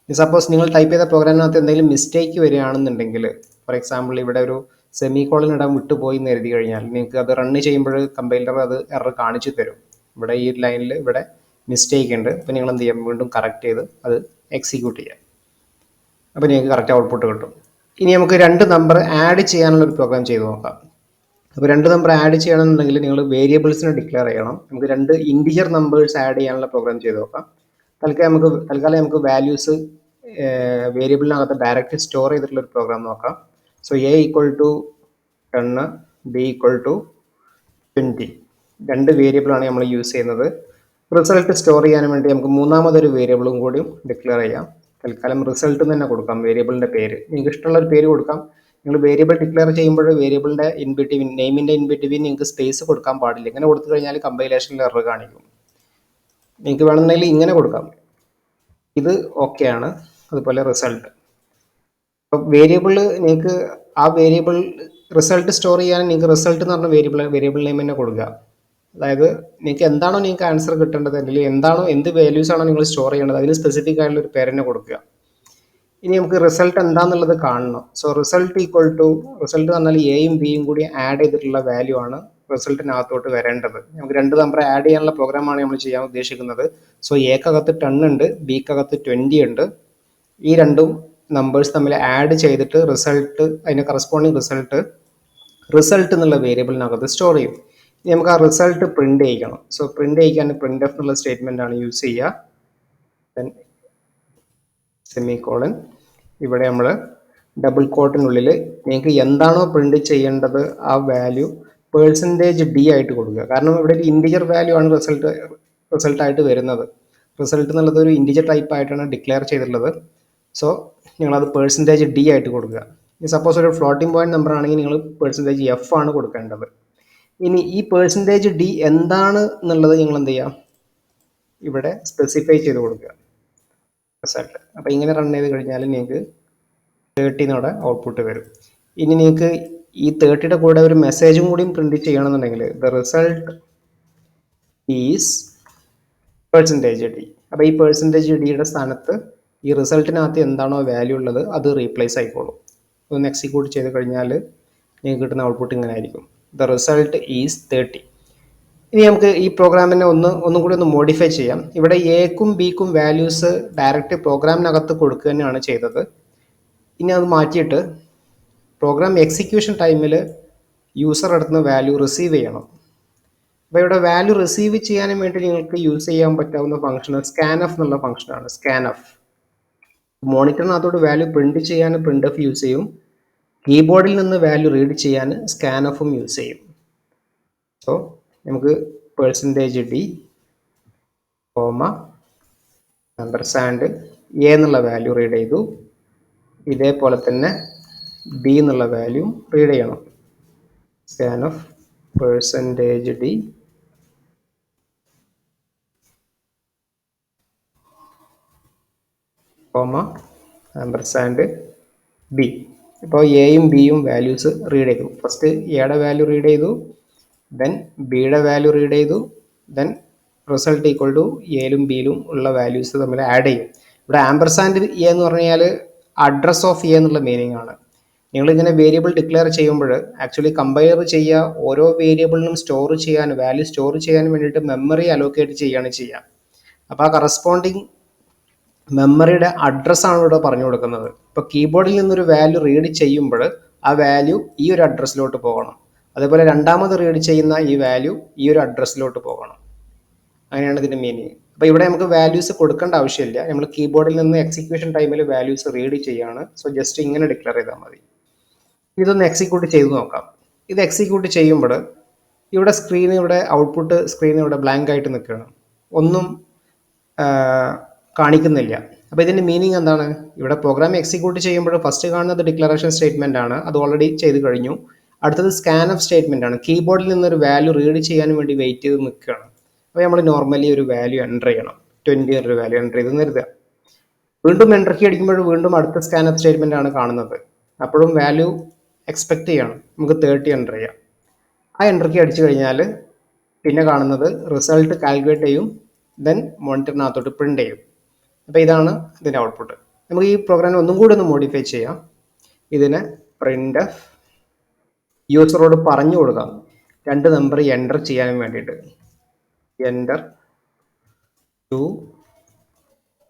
സപ്പോസ് നിങ്ങൾ ടൈപ്പ് ചെയ്ത പ്രോഗ്രാമിനകത്ത് എന്തെങ്കിലും മിസ്റ്റേക്ക് വരികയാണെന്നുണ്ടെങ്കിൽ, ഫോർ എക്സാമ്പിൾ ഇവിടെ ഒരു സെമി കോളൻ ഇടാൻ വിട്ടുപോയി എന്ന് എഴുതി കഴിഞ്ഞാൽ നിങ്ങൾക്ക് അത് റൺ ചെയ്യുമ്പോൾ കമ്പൈലർ അത് എറർ കാണിച്ചു തരും. ഇവിടെ ഈ ലൈനിൽ ഇവിടെ മിസ്റ്റേക്ക് ഉണ്ട്. അപ്പോൾ നിങ്ങൾ എന്ത് ചെയ്യാം, വീണ്ടും കറക്റ്റ് ചെയ്ത് അത് എക്സിക്യൂട്ട് ചെയ്യാം. അപ്പോൾ നിങ്ങൾക്ക് കറക്റ്റ് ഔട്ട്പുട്ട് കിട്ടും. ഇനി നമുക്ക് 2 നമ്പർ ആഡ് ചെയ്യാനുള്ളൊരു പ്രോഗ്രാം ചെയ്ത് നോക്കാം. അപ്പോൾ 2 നമ്പർ ആഡ് ചെയ്യണമെന്നുണ്ടെങ്കിൽ നിങ്ങൾ വേരിയബിൾസിനെ ഡിക്ലെയർ ചെയ്യണം. നമുക്ക് 2 ഇൻറ്റിജർ നമ്പേഴ്സ് ആഡ് ചെയ്യാനുള്ള പ്രോഗ്രാം ചെയ്ത് നോക്കാം. തൽക്കാലം നമുക്ക് വാല്യൂസ് വേരിയബിളിനകത്ത് ഡയറക്റ്റ് സ്റ്റോർ ചെയ്തിട്ടുള്ള ഒരു പ്രോഗ്രാം നോക്കാം. So a = 10, b = 20. 2 വേരിയബിളാണ് നമ്മൾ യൂസ് ചെയ്യുന്നത്. റിസൾട്ട് സ്റ്റോർ ചെയ്യാൻ വേണ്ടി നമുക്ക് മൂന്നാമതൊരു വേരിയബിളും കൂടിയും ഡിക്ലെയർ ചെയ്യാം. തൽക്കാലം റിസൾട്ട് തന്നെ കൊടുക്കാം, വേരിയബിളിൻ്റെ പേര്. നിങ്ങൾക്ക് ഇഷ്ടമുള്ളൊരു പേര് കൊടുക്കാം. നിങ്ങൾ വേരിയബിൾ ഡിക്ലെയർ ചെയ്യുമ്പോൾ വേരിയബിളിൻ്റെ ഇൻബിറ്റ്വീൻ, നെയിമിൻ്റെ ഇൻബിറ്റ്വീൻ നിങ്ങൾക്ക് സ്പേസ് കൊടുക്കാൻ പാടില്ല. ഇങ്ങനെ കൊടുത്തു കഴിഞ്ഞാൽ കമ്പൈലേഷനിൽ എറർ കാണിക്കും. നിങ്ങൾക്ക് വേണമെന്നുണ്ടെങ്കിൽ ഇങ്ങനെ കൊടുക്കാം. ഇത് ഓക്കെയാണ്. അതുപോലെ റിസൾട്ട്. അപ്പോൾ വേരിയബിൾ നിങ്ങൾക്ക് ആ വേരിയബിൾ റിസൾട്ട് സ്റ്റോർ ചെയ്യാൻ നിങ്ങൾക്ക് റിസൾട്ട് എന്ന് പറഞ്ഞ വേരിയബിൾ നെയിം തന്നെ കൊടുക്കുക. അതായത് നിങ്ങൾക്ക് എന്താണോ നിങ്ങൾക്ക് ആൻസർ കിട്ടേണ്ടത്, അല്ലെങ്കിൽ എന്ത് വാല്യൂസ് ആണോ നിങ്ങൾ സ്റ്റോർ ചെയ്യേണ്ടത്, അതിന് സ്പെസിഫിക് ആയിട്ടുള്ള ഒരു പേരെന്നെ കൊടുക്കുക. ഇനി നമുക്ക് റിസൾട്ട് എന്താണെന്നുള്ളത് കാണണം. സോ റിസൾട്ട് എന്ന് പറഞ്ഞാൽ എയും ബിയും കൂടി ആഡ് ചെയ്തിട്ടുള്ള വാല്യൂ ആണ് റിസൾട്ടിനകത്തോട്ട് വരേണ്ടത്. നമുക്ക് 2 നമ്പർ ആഡ് ചെയ്യാനുള്ള പ്രോഗ്രാമാണ് നമ്മൾ ചെയ്യാൻ ഉദ്ദേശിക്കുന്നത്. സോ എക്കകത്ത് 10 ഉണ്ട്, ബിക്കകത്ത് 20 ഉണ്ട്. ഈ 2 നമ്പേഴ്സ് തമ്മിൽ ആഡ് ചെയ്തിട്ട് അതിന് കറസ്പോണ്ടിങ് റിസൾട്ട് എന്നുള്ള വേരിയബിളിനകത്ത് സ്റ്റോർ ചെയ്യും. ഇനി നമുക്ക് ആ റിസൾട്ട് പ്രിൻ്റ് ചെയ്യിക്കണം. സോ പ്രിൻ്റ് ചെയ്യിക്കാൻ പ്രിൻ്റ് എഫ് എന്നുള്ള സ്റ്റേറ്റ്മെൻ്റ് ആണ് യൂസ് ചെയ്യുക. ദെൻ സെമി കോളൻ, ഇവിടെ നമ്മൾ ഡബിൾ കോട്ടിനുള്ളിൽ നിങ്ങൾക്ക് എന്താണോ പ്രിൻ്റ് ചെയ്യേണ്ടത് ആ വാല്യൂ %d ആയിട്ട് കൊടുക്കുക. കാരണം ഇവിടെ ഒരു ഇൻറ്റിജർ വാല്യൂ ആണ് റിസൾട്ടായിട്ട് വരുന്നത്. റിസൾട്ട് എന്നുള്ളത് ഒരു ഇൻറ്റിജർ ടൈപ്പ് ആയിട്ടാണ് ഡിക്ലെയർ ചെയ്തിട്ടുള്ളത്. സോ നിങ്ങളത് %d ആയിട്ട് കൊടുക്കുക. ഇനി സപ്പോസ് ഒരു ഫ്ലോട്ടിംഗ് പോയിന്റ് നമ്പർ ആണെങ്കിൽ നിങ്ങൾ %f ആണ് കൊടുക്കേണ്ടത്. ഇനി ഈ %d എന്താണ് എന്നുള്ളത് നിങ്ങൾ എന്ത് ചെയ്യാം, ഇവിടെ സ്പെസിഫൈ ചെയ്ത് കൊടുക്കുക റിസൾട്ട്. അപ്പോൾ ഇങ്ങനെ റൺ ചെയ്ത് കഴിഞ്ഞാൽ നിങ്ങൾക്ക് 30 എന്നോടെ ഔട്ട്പുട്ട് വരും. ഇനി നിങ്ങൾക്ക് ഈ 30യുടെ കൂടെ ഒരു മെസ്സേജും കൂടി പ്രിന്റ് ചെയ്യണമെന്നുണ്ടെങ്കിൽ ദ റിസൾട്ട് ഈസ് %d. അപ്പോൾ ഈ പെർസെൻറ്റേജ് ഡിയുടെ സ്ഥാനത്ത് ഈ റിസൾട്ടിനകത്ത് എന്താണോ വാല്യൂ ഉള്ളത് അത് റീപ്ലേസ് ആയിക്കോളും. ഒന്ന് എക്സിക്യൂട്ട് ചെയ്ത് കഴിഞ്ഞാൽ നിങ്ങൾക്ക് കിട്ടുന്ന ഔട്ട്പുട്ട് ഇങ്ങനെ ആയിരിക്കും. The result is 30. ഇനി നമുക്ക് ഈ പ്രോഗ്രാമിനെ ഒന്നും കൂടി ഒന്ന് മോഡിഫൈ ചെയ്യാം. ഇവിടെ എക്കും ബിക്കും വാല്യൂസ് ഡയറക്റ്റ് പ്രോഗ്രാമിനകത്ത് കൊടുക്കുക തന്നെയാണ് ചെയ്തത്. ഇനി അത് മാറ്റിയിട്ട് പ്രോഗ്രാം എക്സിക്യൂഷൻ ടൈമിൽ യൂസർ അടുത്തുനിന്ന് വാല്യൂ റിസീവ് ചെയ്യണം. അപ്പോൾ ഇവിടെ വാല്യൂ റിസീവ് ചെയ്യാനും വേണ്ടി നിങ്ങൾക്ക് യൂസ് ചെയ്യാൻ പറ്റാവുന്ന ഫംഗ്ഷൻ സ്കാൻഎഫ് എന്നുള്ള ഫംഗ്ഷനാണ്. സ്കാൻഎഫ് മോണിറ്ററിനകത്തോട്ട് വാല്യൂ പ്രിന്റ് ചെയ്യാൻ പ്രിന്റ്എഫ് യൂസ് ചെയ്യും. കീബോർഡിൽ നിന്ന് വാല്യൂ റീഡ് ചെയ്യാൻ സ്കാൻഎഫും യൂസ് ചെയ്യും. സോ നമുക്ക് percentage D comma ampersand A എന്നുള്ള വാല്യൂ റീഡ് ചെയ്തു. ഇതേപോലെ തന്നെ ബി എന്നുള്ള വാല്യൂ റീഡ് ചെയ്യണം. സ്കാൻഎഫ് percentage D comma ampersand B. ഇപ്പോൾ എയും ബിയും വാല്യൂസ് റീഡ് ചെയ്തു. ഫസ്റ്റ് എയുടെ വാല്യൂ റീഡ് ചെയ്തു, ദെൻ ബിയുടെ വാല്യൂ റീഡ് ചെയ്തു, ദെൻ റിസൾട്ട് ഈക്വൽ ടു എയിലും ബിയിലും ഉള്ള വാല്യൂസ് തമ്മിൽ ആഡ് ചെയ്യും. ഇവിടെ ആമ്പർസാൻഡ് എ എന്ന് പറഞ്ഞാൽ അഡ്രസ് ഓഫ് എ എന്നുള്ള മീനിങ് ആണ്. നിങ്ങളിങ്ങനെ വേരിയബിൾ ഡിക്ലെയർ ചെയ്യുമ്പോൾ ആക്ച്വലി കമ്പയർ ചെയ്യുക ഓരോ വേരിയബിളിനും സ്റ്റോർ ചെയ്യാൻ വാല്യൂ സ്റ്റോർ ചെയ്യാൻ വേണ്ടിയിട്ട് മെമ്മറി അലോക്കേറ്റ് ചെയ്യുകയാണ് ചെയ്യുക. അപ്പോൾ ആ കറസ്പോണ്ടിങ് മെമ്മറിയുടെ അഡ്രസ്സാണ് ഇവിടെ പറഞ്ഞു കൊടുക്കുന്നത്. ഇപ്പോൾ കീബോർഡിൽ നിന്നൊരു വാല്യൂ റീഡ് ചെയ്യുമ്പോൾ ആ വാല്യൂ ഈ ഒരു അഡ്രസ്സിലോട്ട് പോകണം. അതേപോലെ രണ്ടാമത് റീഡ് ചെയ്യുന്ന ഈ വാല്യൂ ഈ ഒരു അഡ്രസ്സിലോട്ട് പോകണം. അങ്ങനെയാണ് ഇതിൻ്റെ മീനിങ്. അപ്പോൾ ഇവിടെ നമുക്ക് വാല്യൂസ് കൊടുക്കേണ്ട ആവശ്യമില്ല. നമ്മൾ കീബോർഡിൽ നിന്ന് എക്സിക്യൂഷൻ ടൈമിൽ വാല്യൂസ് റീഡ് ചെയ്യുകയാണ്. സോ ജസ്റ്റ് ഇങ്ങനെ ഡിക്ലെയർ ചെയ്താൽ മതി. ഇതൊന്ന് എക്സിക്യൂട്ട് ചെയ്ത് നോക്കാം. ഇത് എക്സിക്യൂട്ട് ചെയ്യുമ്പോൾ ഇവിടെ ഔട്ട്പുട്ട് സ്ക്രീൻ ഇവിടെ ബ്ലാങ്ക് ആയിട്ട് നിൽക്കുകയാണ്, ഒന്നും കാണിക്കുന്നില്ല. അപ്പോൾ ഇതിൻ്റെ മീനിങ് എന്താണ്? ഇവിടെ പ്രോഗ്രാം എക്സിക്യൂട്ട് ചെയ്യുമ്പോൾ ഫസ്റ്റ് കാണുന്നത് ഡിക്ലറേഷൻ സ്റ്റേറ്റ്മെൻ്റ് ആണ്, അത് ഓൾറെഡി ചെയ്ത് കഴിഞ്ഞു. അടുത്തത് സ്കാൻഎഫ് സ്റ്റേറ്റ്മെൻ്റ് ആണ്. കീബോർഡിൽ നിന്നൊരു വാല്യൂ റീഡ് ചെയ്യാൻ വേണ്ടി വെയിറ്റ് ചെയ്ത് നിൽക്കുകയാണ്. അപ്പോൾ നമ്മൾ നോർമലി ഒരു വാല്യൂ എൻ്റർ ചെയ്യണം. 20 ഒരു വാല്യൂ എൻ്റർ ചെയ്ത് നിർത്തുക. വീണ്ടും എൻ്റർ കീ അടിക്കുമ്പോൾ വീണ്ടും അടുത്ത സ്കാൻഎഫ് സ്റ്റേറ്റ്മെൻ്റ് ആണ് കാണുന്നത്. അപ്പോഴും വാല്യൂ എക്സ്പെക്ട് ചെയ്യണം. നമുക്ക് 30 എൻ്റർ ചെയ്യാം. ആ എൻ്റർ കീ അടിച്ചു കഴിഞ്ഞാൽ പിന്നെ കാണുന്നത് റിസൾട്ട് കാൽക്കുലേറ്റ് ചെയ്യും, ദെൻ മോണിറ്ററിനകത്തോട്ട് പ്രിൻ്റ് ചെയ്യും. അപ്പോൾ ഇതാണ് ഇതിൻ്റെ ഔട്ട്പുട്ട്. നമുക്ക് ഈ പ്രോഗ്രാം ഒന്നും കൂടി ഒന്ന് മോഡിഫൈ ചെയ്യാം. ഇതിനെ പ്രിൻ്റ്എഫ് യൂസറോട് പറഞ്ഞു കൊടുക്കാം 2 നമ്പർ എൻ്റർ ചെയ്യാൻ വേണ്ടിയിട്ട്. Enter 2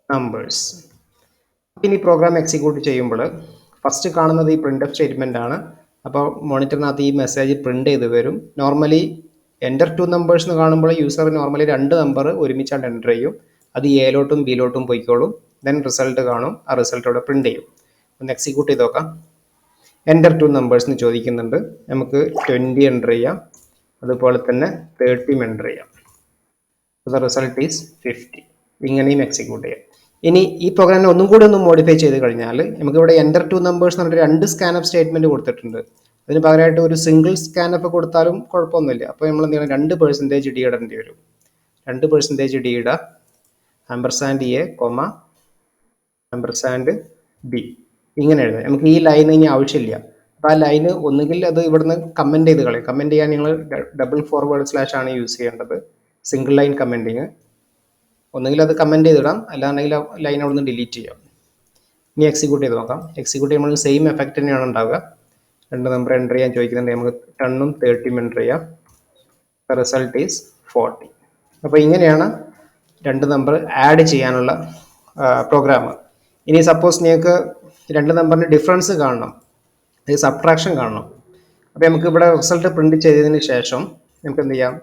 numbers. ഇനി പ്രോഗ്രാം എക്സിക്യൂട്ട് ചെയ്യുമ്പോൾ ഫസ്റ്റ് കാണുന്നത് ഈ പ്രിൻ്റ്എഫ് സ്റ്റേറ്റ്മെൻ്റ് ആണ്. അപ്പോൾ മോണിറ്ററിനകത്ത് ഈ മെസ്സേജ് പ്രിൻ്റ് ചെയ്ത് വരും. നോർമലി എൻ്റർ 2 നമ്പേഴ്സ് എന്ന് കാണുമ്പോൾ യൂസർ നോർമലി 2 നമ്പർ ഒരുമിച്ചാണ് എൻ്റർ ചെയ്യും. അത് എയിലോട്ടും ബിയിലോട്ടും പോയിക്കോളും. ദെൻ റിസൾട്ട് കാണും, ആ റിസൾട്ട് ഇവിടെ പ്രിൻ്റ് ചെയ്യും. ഒന്ന് എക്സിക്യൂട്ട് ചെയ്ത് നോക്കാം. എൻ്റർ 2 നമ്പേഴ്സ് എന്ന് ചോദിക്കുന്നുണ്ട്. നമുക്ക് 20 എൻ്റർ ചെയ്യാം, അതുപോലെ തന്നെ 30 എൻ്റർ ചെയ്യാം. The result is 50. ഇങ്ങനെയും എക്സിക്യൂട്ട് ചെയ്യാം. ഇനി ഈ പ്രോഗ്രാമിനെ ഒന്നും കൂടി ഒന്ന് മോഡിഫൈ ചെയ്ത് കഴിഞ്ഞാൽ നമുക്കിവിടെ എൻ്റർ 2 നമ്പേഴ്സ് എന്ന് പറഞ്ഞിട്ട് 2 സ്കാൻഎഫ് സ്റ്റേറ്റ്മെൻറ്റ് കൊടുത്തിട്ടുണ്ട്. അതിന് പകരമായിട്ട് ഒരു സിംഗിൾ സ്കാൻഎഫ് കൊടുത്താലും കുഴപ്പമൊന്നുമില്ല. അപ്പോൾ നമ്മൾ എന്ത് ചെയ്യണം? 2% ഡി ഇടേണ്ടി വരും. 2% ഡി ഇടുക, ampersand A comma ampersand B. ഇങ്ങനെ എഴുതാം. നമുക്ക് ഈ ലൈൻ ഇനി ആവശ്യമില്ല. അപ്പോൾ ആ ലൈന് ഒന്നുകിൽ അത് ഇവിടുന്ന് കമൻറ്റ് ചെയ്ത് കളയും. കമൻറ്റ് ചെയ്യാൻ നിങ്ങൾ // ആണ് യൂസ് ചെയ്യേണ്ടത്. Single line commenting. ഒന്നുകിൽ അത് കമൻറ്റ് ചെയ്തിടാം, അല്ലാണ്ടെങ്കിൽ ലൈൻ അവിടുന്ന് ഡിലീറ്റ് ചെയ്യാം. ഇനി എക്സിക്യൂട്ട് ചെയ്ത് നോക്കാം. എക്സിക്യൂട്ട് ചെയ്യുമ്പോൾ സെയിം എഫക്റ്റ് തന്നെയാണ് ഉണ്ടാവുക. 2 നമ്പർ എൻ്റർ ചെയ്യാൻ ചോദിക്കുന്നുണ്ട്. നമുക്ക് 10 ഉം 30 എൻ്റർ ചെയ്യാം. Result is 40. അപ്പോൾ ഇങ്ങനെയാണ് 2 നമ്പർ ആഡ് ചെയ്യാനുള്ള പ്രോഗ്രാം. ഇനി സപ്പോസ് നിങ്ങൾക്ക് 2 നമ്പറിൻ്റെ ഡിഫറൻസ് കാണണം, സബ്ട്രാക്ഷൻ കാണണം. അപ്പോൾ നമുക്ക് ഇവിടെ റിസൾട്ട് പ്രിന്റ് ചെയ്തതിന് ശേഷം നമുക്ക് എന്ത് ചെയ്യാം?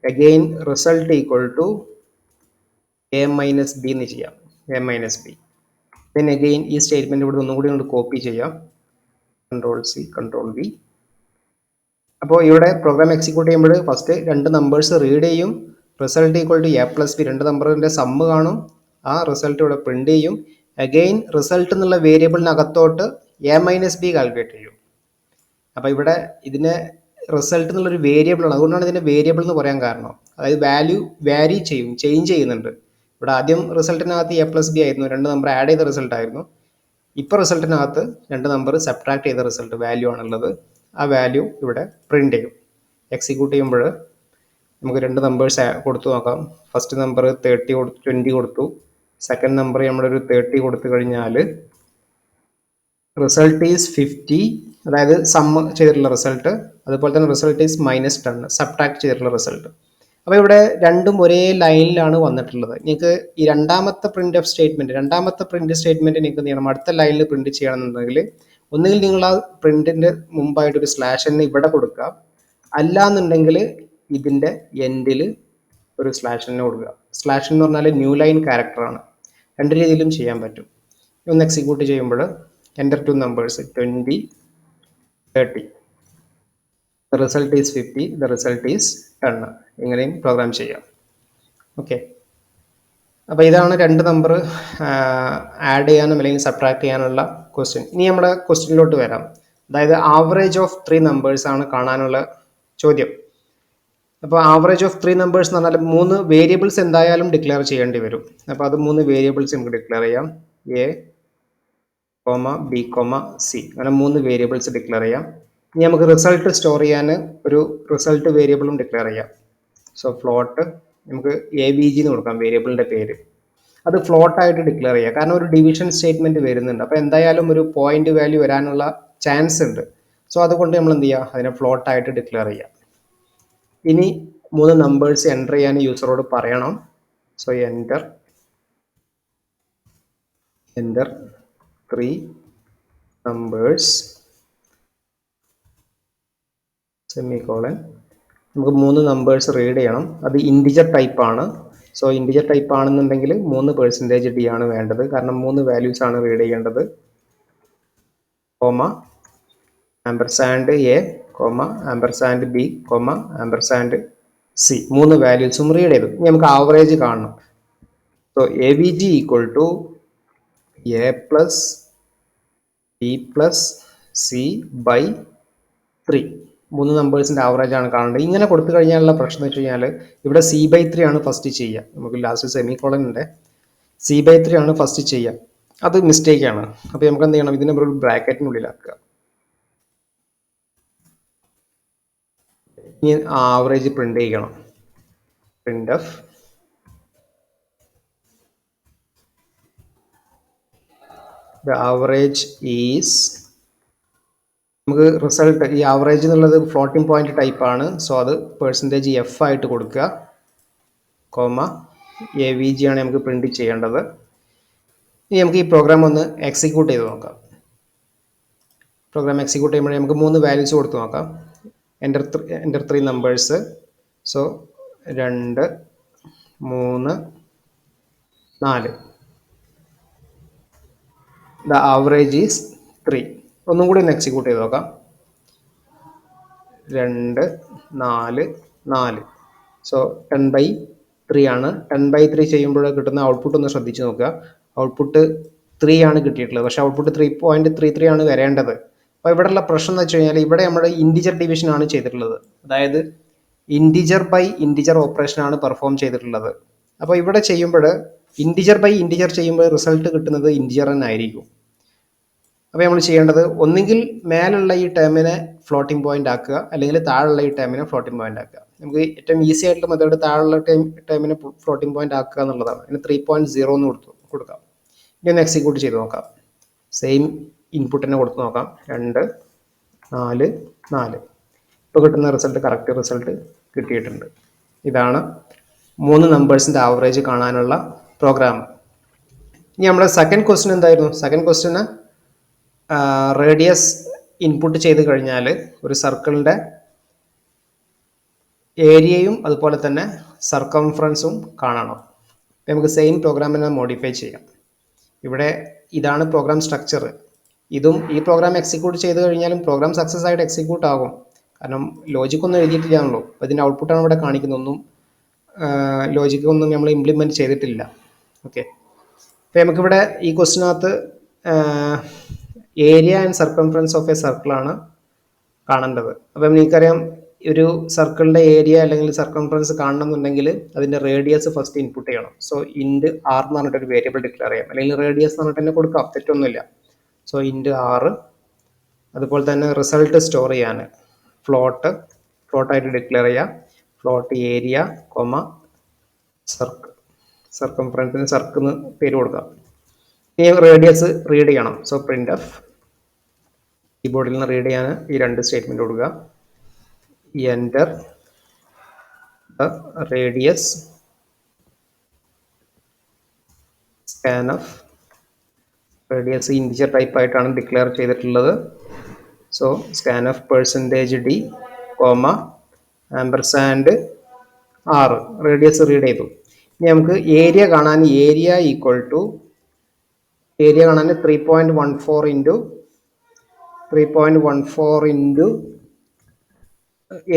Again result equal to a-b എന്ന് ചെയ്യാം. a-b. ദെൻ അഗെയിൻ ഈ സ്റ്റേറ്റ്മെൻറ്റ് ഇവിടെ ഒന്നും കൂടി കോപ്പി ചെയ്യാം. Ctrl+C Ctrl+V. അപ്പോൾ ഇവിടെ പ്രോഗ്രാം എക്സിക്യൂട്ട് ചെയ്യുമ്പോൾ ഫസ്റ്റ് 2 നമ്പേഴ്സ് റീഡ് ചെയ്യും. റിസൾട്ട് ഈക്വൽ ടു a+b, 2 നമ്പറിൻ്റെ സമ്മ് കാണും. ആ റിസൾട്ട് ഇവിടെ പ്രിന്റ് ചെയ്യും. അഗെയിൻ റിസൾട്ട് എന്നുള്ള വേരിയബിളിനകത്തോട്ട് a-b കാൽക്കുലേറ്റ് ചെയ്യും. അപ്പോൾ ഇവിടെ ഇതിനെ റിസൾട്ട് എന്നുള്ളൊരു വേരിയബിളാണ്, അതുകൊണ്ടാണ് ഇതിനെ വേരിയബിൾ എന്ന് പറയാൻ കാരണം. അതായത് വാല്യൂ വാരി ചെയ്യും, ചേഞ്ച് ചെയ്യുന്നുണ്ട്. ഇവിടെ ആദ്യം റിസൾട്ടിനകത്ത് a+b ആയിരുന്നു, 2 നമ്പർ ആഡ് ചെയ്ത റിസൾട്ട് ആയിരുന്നു. ഇപ്പോൾ റിസൾട്ടിനകത്ത് 2 നമ്പർ സബ്ട്രാക്ട് ചെയ്ത റിസൾട്ട് വാല്യൂ ആണുള്ളത്. ആ വാല്യൂ ഇവിടെ പ്രിന്റ് ചെയ്യും. എക്സിക്യൂട്ട് ചെയ്യുമ്പോൾ നമുക്ക് രണ്ട് നമ്പേഴ്സ് കൊടുത്തു നോക്കാം. ഫസ്റ്റ് നമ്പർ 20 കൊടുത്തു. സെക്കൻഡ് നമ്പർ നമ്മളൊരു 30 കൊടുത്തു കഴിഞ്ഞാൽ റിസൾട്ട് ഈസ് 50, അതായത് സം ചെയ്തിട്ടുള്ള റിസൾട്ട്. അതുപോലെ തന്നെ റിസൾട്ട് ഈസ് -10, സബ്ട്രാക്ട് ചെയ്തിട്ടുള്ള റിസൾട്ട്. അപ്പോൾ ഇവിടെ രണ്ടും ഒരേ ലൈനിലാണ് വന്നിട്ടുള്ളത്. നിങ്ങൾക്ക് ഈ രണ്ടാമത്തെ പ്രിന്റ് സ്റ്റേറ്റ്മെന്റ് നിങ്ങൾക്ക് എന്ത് ചെയ്യണം, അടുത്ത ലൈനിൽ പ്രിന്റ് ചെയ്യണമെന്നുണ്ടെങ്കിൽ ഒന്നുകിൽ നിങ്ങൾ ആ പ്രിന്റിന്റെ മുമ്പായിട്ട് ഒരു സ്ലാഷ് തന്നെ ഇവിടെ കൊടുക്കുക, അല്ലാന്നുണ്ടെങ്കിൽ ഇതിന്റെ എൻഡിൽ ഒരു സ്ലാഷ് തന്നെ കൊടുക്കുക. സ്ലാഷ് എന്ന് പറഞ്ഞാൽ ന്യൂ ലൈൻ ക്യാരക്ടറാണ്. രണ്ട് രീതിയിലും ചെയ്യാൻ പറ്റും. ഒന്ന് എക്സിക്യൂട്ട് ചെയ്യുമ്പോൾ enter two numbers 20, 30, the result is 50, the result is 10. ഇങ്ങനെയും പ്രോഗ്രാം ചെയ്യാം. ഓക്കെ, അപ്പോൾ ഇതാണ് രണ്ട് നമ്പർ ആഡ് ചെയ്യാനും അല്ലെങ്കിൽ സബ്ട്രാക്ട് ചെയ്യാനുള്ള ക്വസ്റ്റ്യൻ. ഇനി നമ്മുടെ ക്വസ്റ്റ്യനിലോട്ട് വരാം. അതായത് ആവറേജ് ഓഫ് 3 നമ്പേഴ്സ് ആണ് കാണാനുള്ള ചോദ്യം. അപ്പോൾ ആവറേജ് ഓഫ് 3 നമ്പേഴ്സ് എന്ന് പറഞ്ഞാൽ 3 വേരിയബിൾസ് എന്തായാലും ഡിക്ലെയർ ചെയ്യേണ്ടി വരും. അപ്പോൾ അത് 3 വേരിയബിൾസ് നമുക്ക് ഡിക്ലെയർ ചെയ്യാം. എ, ബി, സി, അങ്ങനെ 3 വേരിയബിൾസ് ഡിക്ലെയർ ചെയ്യാം. ഇനി നമുക്ക് റിസൾട്ട് സ്റ്റോർ ചെയ്യാൻ ഒരു റിസൾട്ട് വേരിയബിളും ഡിക്ലെയർ ചെയ്യാം. സോ ഫ്ലോട്ട് നമുക്ക് AVG എന്ന് കൊടുക്കാം വേരിയബിളിൻ്റെ പേര്. അത് ഫ്ലോട്ടായിട്ട് ഡിക്ലെയർ ചെയ്യാം, കാരണം ഒരു ഡിവിഷൻ സ്റ്റേറ്റ്മെന്റ് വരുന്നുണ്ട്. അപ്പോൾ എന്തായാലും ഒരു പോയിന്റ് വാല്യൂ വരാനുള്ള ചാൻസ് ഉണ്ട്. സോ അതുകൊണ്ട് നമ്മൾ എന്ത് ചെയ്യുക, അതിനെ ഫ്ലോട്ടായിട്ട് ഡിക്ലെയർ ചെയ്യാം. ഇനി 3 നമ്പേഴ്സ് എൻ്റർ ചെയ്യാൻ യൂസറോട് പറയണം. So enter 3 numbers semicolon. നമുക്ക് 3 നമ്പേഴ്സ് റീഡ് ചെയ്യണം. അത് ഇൻറ്റിജർ ടൈപ്പ് ആണ്. സോ ഇൻറ്റിജർ ടൈപ്പ് ആണെന്നുണ്ടെങ്കിൽ 3% D ആണ് വേണ്ടത്, കാരണം 3 വാല്യൂസ് ആണ് റീഡ് ചെയ്യേണ്ടത്. Comma ampersand A, comma ampersand B, comma ampersand C, 3 വാല്യൂസും റീഡ് ചെയ്തു. ഇനി നമുക്ക് ആവറേജ് കാണണം. So AVG equal to A plus B plus C by 3. 3 നമ്പേഴ്സിൻ്റെ ആവറേജ് ആണ് കാണേണ്ടത്. ഇങ്ങനെ കൊടുത്തു കഴിഞ്ഞാലുള്ള പ്രശ്നം എന്ന് വെച്ച് കഴിഞ്ഞാൽ ഇവിടെ C/3 ആണ് ഫസ്റ്റ് ചെയ്യുക. നമുക്ക് ലാസ്റ്റ് സെമിക്കോളൻ ഉണ്ട്, C/3 ആണ് ഫസ്റ്റ് ചെയ്യുക. അത് മിസ്റ്റേക്കാണ്. അപ്പോൾ നമുക്ക് എന്ത് ചെയ്യണം, ഇതിനെ ഒരു ബ്രാക്കറ്റിനുള്ളിലാക്കുക. ഇനി ആവറേജ് പ്രിന്റ് ചെയ്യണം. Print of the average is, നമുക്ക് റിസൾട്ട് ഈ ആവറേജ് എന്നുള്ളത് ഫ്ലോട്ടിംഗ് പോയിന്റ് ടൈപ്പ് ആണ്. സോ അത് %F ആയിട്ട് കൊടുക്കുക, കോമ AVG ആണ് നമുക്ക് പ്രിന്റ് ചെയ്യേണ്ടത്. ഇനി നമുക്ക് ഈ പ്രോഗ്രാം ഒന്ന് എക്സിക്യൂട്ട് ചെയ്ത് നോക്കാം. പ്രോഗ്രാം എക്സിക്യൂട്ട് ചെയ്യുമ്പോൾ നമുക്ക് 3 വാല്യൂസ് കൊടുത്ത് നോക്കാം. Enter 3 numbers. So 2, 3, 4. The average is 3. ഒന്നും കൂടി ഒന്ന് എക്സിക്യൂട്ട് ചെയ്ത് നോക്കാം. 2, 4, 4. സോ 10/3 ആണ്. 10/3 ചെയ്യുമ്പോൾ കിട്ടുന്ന ഔട്ട്പുട്ട് ഒന്ന് ശ്രദ്ധിച്ച് നോക്കുക. ഔട്ട്പുട്ട് 3 ആണ് കിട്ടിയിട്ടുള്ളത്, പക്ഷേ ഔട്ട്പുട്ട് 3.33 ആണ് വരേണ്ടത്. അപ്പോൾ ഇവിടെയുള്ള പ്രശ്നം എന്ന് വെച്ച് കഴിഞ്ഞാൽ ഇവിടെ നമ്മുടെ ഇൻറ്റിജർ ഡിവിഷൻ ആണ് ചെയ്തിട്ടുള്ളത്. അതായത് ഇൻറ്റിജർ ബൈ ഇൻറ്റിജർ ഓപ്പറേഷൻ ആണ് പെർഫോം ചെയ്തിട്ടുള്ളത്. അപ്പോൾ ഇവിടെ ചെയ്യുമ്പോൾ ഇൻറ്റിജർ ബൈ ഇൻറ്റിജർ ചെയ്യുമ്പോൾ റിസൾട്ട് കിട്ടുന്നത് ഇൻറ്റിജർ തന്നെ ആയിരിക്കും. അപ്പോൾ നമ്മൾ ചെയ്യേണ്ടത് ഒന്നുകിൽ മേലുള്ള ഈ ടേമിനെ ഫ്ലോട്ടിംഗ് പോയിന്റ് ആക്കുക, അല്ലെങ്കിൽ താഴെയുള്ള ഈ ടേമിനെ ഫ്ലോട്ടിംഗ് പോയിന്റ് ആക്കുക. നമുക്ക് ഏറ്റവും ഈസി ആയിട്ടുള്ള മെത്തേഡ് താഴെയുള്ള ടേമിനെ ഫ്ലോട്ടിംഗ് പോയിന്റ് ആക്കുക എന്നുള്ളതാണ്. അതിന് 3.0 എന്ന് കൊടുക്കാം. ഇനി ഒന്ന് എക്സിക്യൂട്ട് ചെയ്ത് നോക്കാം. സെയിം ഇൻപുട്ട് തന്നെ കൊടുത്ത് നോക്കാം. 2, 4, 4. ഇപ്പോൾ കിട്ടുന്ന റിസൾട്ട് കറക്റ്റ് റിസൾട്ട് കിട്ടിയിട്ടുണ്ട്. ഇതാണ് 3 നമ്പേഴ്സിൻ്റെ ആവറേജ് കാണാനുള്ള പ്രോഗ്രാം. ഇനി നമ്മുടെ സെക്കൻഡ് ക്വസ്റ്റ്യൻ എന്തായിരുന്നു? സെക്കൻഡ് ക്വസ്റ്റ്യന് റേഡിയസ് ഇൻപുട്ട് ചെയ്ത് കഴിഞ്ഞാൽ ഒരു സർക്കിളിൻ്റെ ഏരിയയും അതുപോലെ തന്നെ സർക്കംഫറൻസും കാണണം. നമുക്ക് സെയിം പ്രോഗ്രാമിനെ മോഡിഫൈ ചെയ്യാം. ഇവിടെ ഇതാണ് പ്രോഗ്രാം സ്ട്രക്ചർ. ഇതും ഈ പ്രോഗ്രാം എക്സിക്യൂട്ട് ചെയ്ത് കഴിഞ്ഞാലും പ്രോഗ്രാം സക്സസ് ആയിട്ട് എക്സിക്യൂട്ട് ആകും, കാരണം ലോജിക്കൊന്നും എഴുതിയിട്ടില്ലാണല്ലോ. അപ്പോൾ ഇതിൻ്റെ ഔട്ട്പുട്ടാണ് ഇവിടെ കാണിക്കുന്നത്. ഒന്നും ലോജിക്കൊന്നും നമ്മൾ ഇംപ്ലിമെൻറ്റ് ചെയ്തിട്ടില്ല. ഓക്കെ, അപ്പോൾ നമുക്കിവിടെ ഈ ക്വസ്റ്റിനകത്ത് area and circumference of a സർക്കിളാണ് കാണേണ്ടത്. അപ്പം നമുക്കറിയാം, ഒരു സർക്കിളിൻ്റെ ഏരിയ അല്ലെങ്കിൽ സർക്കംഫറൻസ് കാണണമെന്നുണ്ടെങ്കിൽ അതിൻ്റെ റേഡിയസ് ഫസ്റ്റ് ഇൻപുട്ട് ചെയ്യണം. സോ ഇൻറ്റ് R എന്ന് പറഞ്ഞിട്ടൊരു വേരിയബിൾ ഡിക്ലെയർ ചെയ്യാം, അല്ലെങ്കിൽ റേഡിയസ് എന്ന് പറഞ്ഞിട്ട് തന്നെ കൊടുക്കാം, തെറ്റൊന്നുമില്ല. So int R. അതുപോലെ തന്നെ റിസൾട്ട് സ്റ്റോർ ചെയ്യാൻ ഫ്ലോട്ടായിട്ട് ഡിക്ലെയർ ചെയ്യാം. പ്ലോട്ട് ഏരിയ കോമ സർക്കിൾ, സർക്കംഫറൻസിന് സർക്കിൾ എന്ന് പേര് കൊടുക്കാം. ഇനി റേഡിയസ് റീഡ് ചെയ്യണം. സോ പ്രിന്റ് എഫ്, കീബോർഡിൽ നിന്ന് റീഡ് ചെയ്യാൻ ഈ രണ്ട് സ്റ്റേറ്റ്മെന്റ് കൊടുക്കുക. Enter the radius scanf. Radius integer type ആയിട്ടാണ് ഡിക്ലെയർ ചെയ്തിട്ടുള്ളത്. So scanf %d comma ampersand 6. Radius read ചെയ്തു. ഇനി നമുക്ക് ഏരിയ കാണാൻ ഏരിയ ഈക്വൽ ടു ഏരിയ കാണാൻ 3.14 into 3.14 into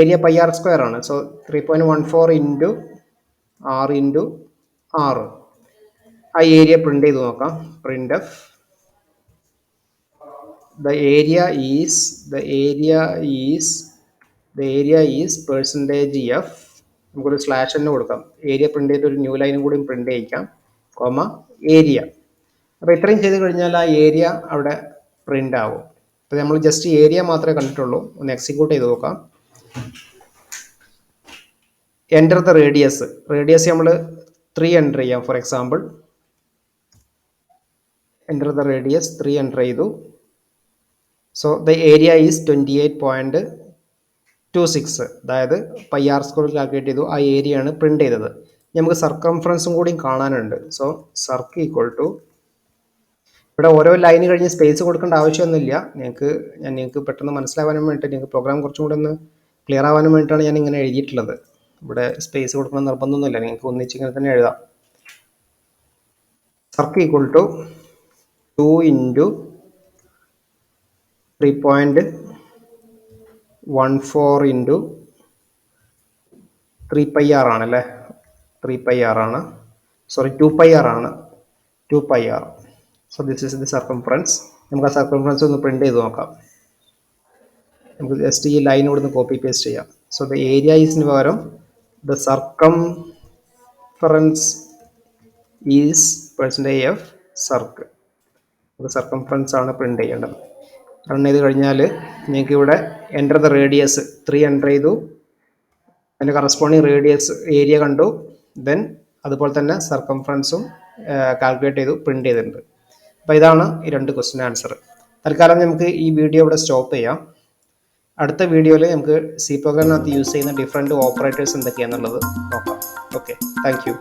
area πr square ആണ്. So 3.14 into 6 into 6. ആ ഏരിയ പ്രിന്റ് ചെയ്ത് നോക്കാം. Print f the area is %f. നമുക്കൊരു സ്ലാഷ് തന്നെ കൊടുക്കാം. ഏരിയ പ്രിന്റ് ചെയ്ത് ഒരു ന്യൂ ലൈനും കൂടി പ്രിന്റ് ചെയ്യിക്കാം, കോമ ഏരിയ. അപ്പോൾ ഇത്രയും ചെയ്ത് കഴിഞ്ഞാൽ ആ ഏരിയ അവിടെ പ്രിന്റ് ആവും. അപ്പോൾ നമ്മൾ ജസ്റ്റ് ഏരിയ മാത്രമേ കണ്ടിട്ടുള്ളൂ. ഒന്ന് എക്സിക്യൂട്ട് ചെയ്ത് നോക്കാം. Enter the radius. റേഡിയസ് നമ്മൾ 3 എൻ്റർ ചെയ്യാം. For example enter the radius 3 enter ചെയ്തു. So the area is 28.26. അതായത് πr സ്ക്വയർ കാൽക്കുലേറ്റ് ചെയ്തു. ആ ഏരിയ ആണ് പ്രിന്റ് ചെയ്തത്. നമുക്ക് സർക്കംഫറൻസും കൂടി കാണാനുണ്ട്. സോ സർക്കിൾ ഈക്വൽ ടു, ഇവിടെ ഓരോ ലൈന് കഴിഞ്ഞ് സ്പേസ് കൊടുക്കേണ്ട ആവശ്യമൊന്നുമില്ല. നിങ്ങൾക്ക് പെട്ടെന്ന് മനസ്സിലാവാനും വേണ്ടിയിട്ട്, നിങ്ങൾക്ക് പ്രോഗ്രാം കുറച്ചും കൂടെ ഒന്ന് ക്ലിയർ ആവാനും വേണ്ടിയിട്ടാണ് ഞാൻ ഇങ്ങനെ എഴുതിയിട്ടുള്ളത്. ഇവിടെ സ്പേസ് കൊടുക്കണം നിർബന്ധമൊന്നുമില്ല, നിങ്ങൾക്ക് ഒന്നിച്ച് ഇങ്ങനെ തന്നെ എഴുതാം. Circle equal to 2 into 3.14 into 3πr ആണല്ലേ. 3πr ആണ്, സോറി 2πr ആണ്. 2πr. So this is the circumference. നമുക്ക് ആ സർക്കംഫറൻസ് ഒന്ന് പ്രിന്റ് ചെയ്ത് നോക്കാം. നമുക്ക് ജസ്റ്റ് ഈ ലൈൻ ഇവിടുന്ന് കോപ്പി പേസ്റ്റ് ചെയ്യാം. സോ ദ ഏരിയ ഈസിന് പകരം the circumference is %f circle. നമുക്ക് സർക്കംഫറൻസ് ആണ് പ്രിന്റ് ചെയ്യേണ്ടത്. റൺ ചെയ്ത് കഴിഞ്ഞാൽ നിങ്ങൾക്ക് ഇവിടെ എൻ്റർ ദ റേഡിയസ് 3 എൻ്റർ ചെയ്തു. അതിൻ്റെ കറസ്പോണ്ടിങ് റേഡിയസ് ഏരിയ കണ്ടു. ദെൻ അതുപോലെ തന്നെ സർക്കംഫറൻസും കാൽക്കുലേറ്റ് ചെയ്തു, പ്രിന്റ് ചെയ്തിട്ടുണ്ട്. അപ്പോൾ ഇതാണ് ഈ രണ്ട് ക്വസ്റ്റ്യൻ ആൻസർ. തൽക്കാലം നമുക്ക് ഈ വീഡിയോ ഇവിടെ സ്റ്റോപ്പ് ചെയ്യാം. അടുത്ത വീഡിയോയിൽ നമുക്ക് സി പ്രോഗ്രാമിനകത്ത് യൂസ് ചെയ്യുന്ന ഡിഫറെൻറ്റ് ഓപ്പറേറ്റേഴ്സ് എന്തൊക്കെയാണെന്നുള്ളത് നോക്കാം. Okay, thank you.